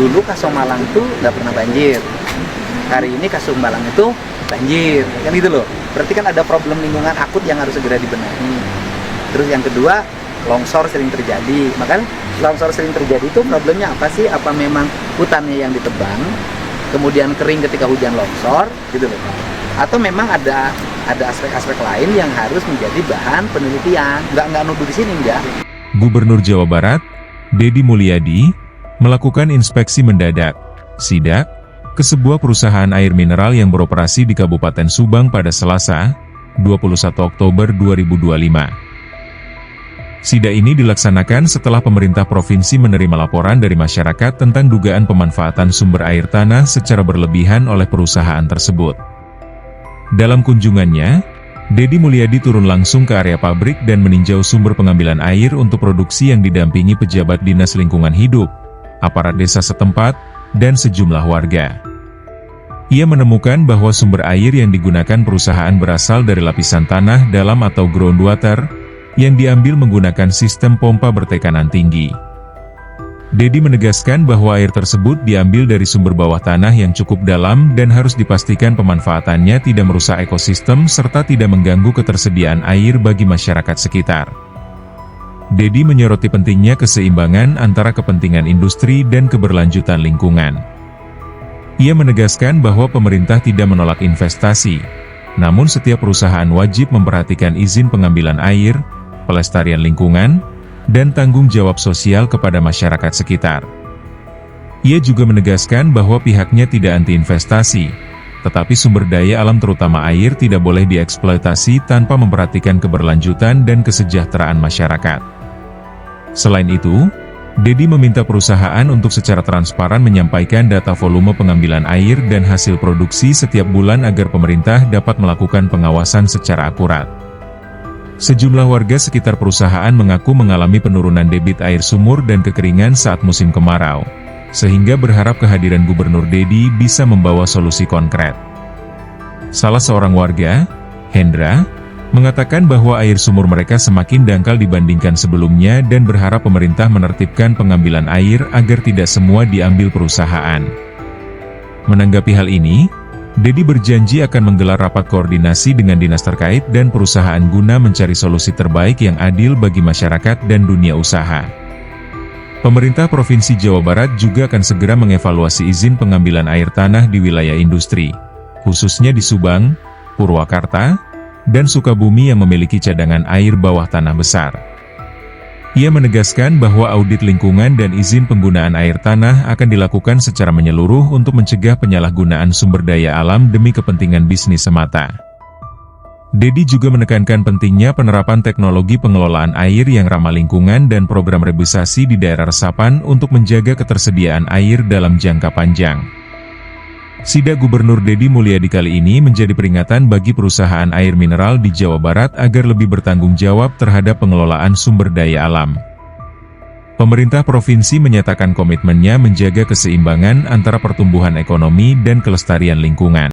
Dulu Kasomalang tuh nggak pernah banjir. Hari ini Kasumbalang itu banjir, kan gitu loh. Berarti kan ada problem lingkungan akut yang harus segera dibenahi. Terus yang kedua, longsor sering terjadi. Maka longsor sering terjadi itu problemnya apa sih? Apa memang hutannya yang ditebang, kemudian kering ketika hujan longsor, gitu loh. Atau memang ada aspek-aspek lain yang harus menjadi bahan penelitian. Nggak nuduh di sini, enggak. Gubernur Jawa Barat, Deddy Mulyadi, melakukan inspeksi mendadak, sidak, ke sebuah perusahaan air mineral yang beroperasi di Kabupaten Subang pada Selasa, 21 Oktober 2025. Sidak ini dilaksanakan setelah pemerintah provinsi menerima laporan dari masyarakat tentang dugaan pemanfaatan sumber air tanah secara berlebihan oleh perusahaan tersebut. Dalam kunjungannya, Deddy Mulyadi turun langsung ke area pabrik dan meninjau sumber pengambilan air untuk produksi yang didampingi pejabat Dinas Lingkungan Hidup, aparat desa setempat, dan sejumlah warga. Ia menemukan bahwa sumber air yang digunakan perusahaan berasal dari lapisan tanah dalam atau groundwater, yang diambil menggunakan sistem pompa bertekanan tinggi. Deddy menegaskan bahwa air tersebut diambil dari sumber bawah tanah yang cukup dalam dan harus dipastikan pemanfaatannya tidak merusak ekosistem serta tidak mengganggu ketersediaan air bagi masyarakat sekitar. Deddy menyoroti pentingnya keseimbangan antara kepentingan industri dan keberlanjutan lingkungan. Ia menegaskan bahwa pemerintah tidak menolak investasi, namun setiap perusahaan wajib memperhatikan izin pengambilan air, pelestarian lingkungan, dan tanggung jawab sosial kepada masyarakat sekitar. Ia juga menegaskan bahwa pihaknya tidak anti investasi, tetapi sumber daya alam terutama air tidak boleh dieksploitasi tanpa memperhatikan keberlanjutan dan kesejahteraan masyarakat. Selain itu, Deddy meminta perusahaan untuk secara transparan menyampaikan data volume pengambilan air dan hasil produksi setiap bulan agar pemerintah dapat melakukan pengawasan secara akurat. Sejumlah warga sekitar perusahaan mengaku mengalami penurunan debit air sumur dan kekeringan saat musim kemarau, sehingga berharap kehadiran Gubernur Deddy bisa membawa solusi konkret. Salah seorang warga, Hendra, mengatakan bahwa air sumur mereka semakin dangkal dibandingkan sebelumnya dan berharap pemerintah menertibkan pengambilan air agar tidak semua diambil perusahaan. Menanggapi hal ini, Deddy berjanji akan menggelar rapat koordinasi dengan dinas terkait dan perusahaan guna mencari solusi terbaik yang adil bagi masyarakat dan dunia usaha. Pemerintah Provinsi Jawa Barat juga akan segera mengevaluasi izin pengambilan air tanah di wilayah industri, khususnya di Subang, Purwakarta, dan Sukabumi yang memiliki cadangan air bawah tanah besar. Ia menegaskan bahwa audit lingkungan dan izin penggunaan air tanah akan dilakukan secara menyeluruh untuk mencegah penyalahgunaan sumber daya alam demi kepentingan bisnis semata. Deddy juga menekankan pentingnya penerapan teknologi pengelolaan air yang ramah lingkungan dan program rebusasi di daerah resapan untuk menjaga ketersediaan air dalam jangka panjang. Sidak Gubernur Deddy Mulyadi kali ini menjadi peringatan bagi perusahaan air mineral di Jawa Barat agar lebih bertanggung jawab terhadap pengelolaan sumber daya alam. Pemerintah provinsi menyatakan komitmennya menjaga keseimbangan antara pertumbuhan ekonomi dan kelestarian lingkungan.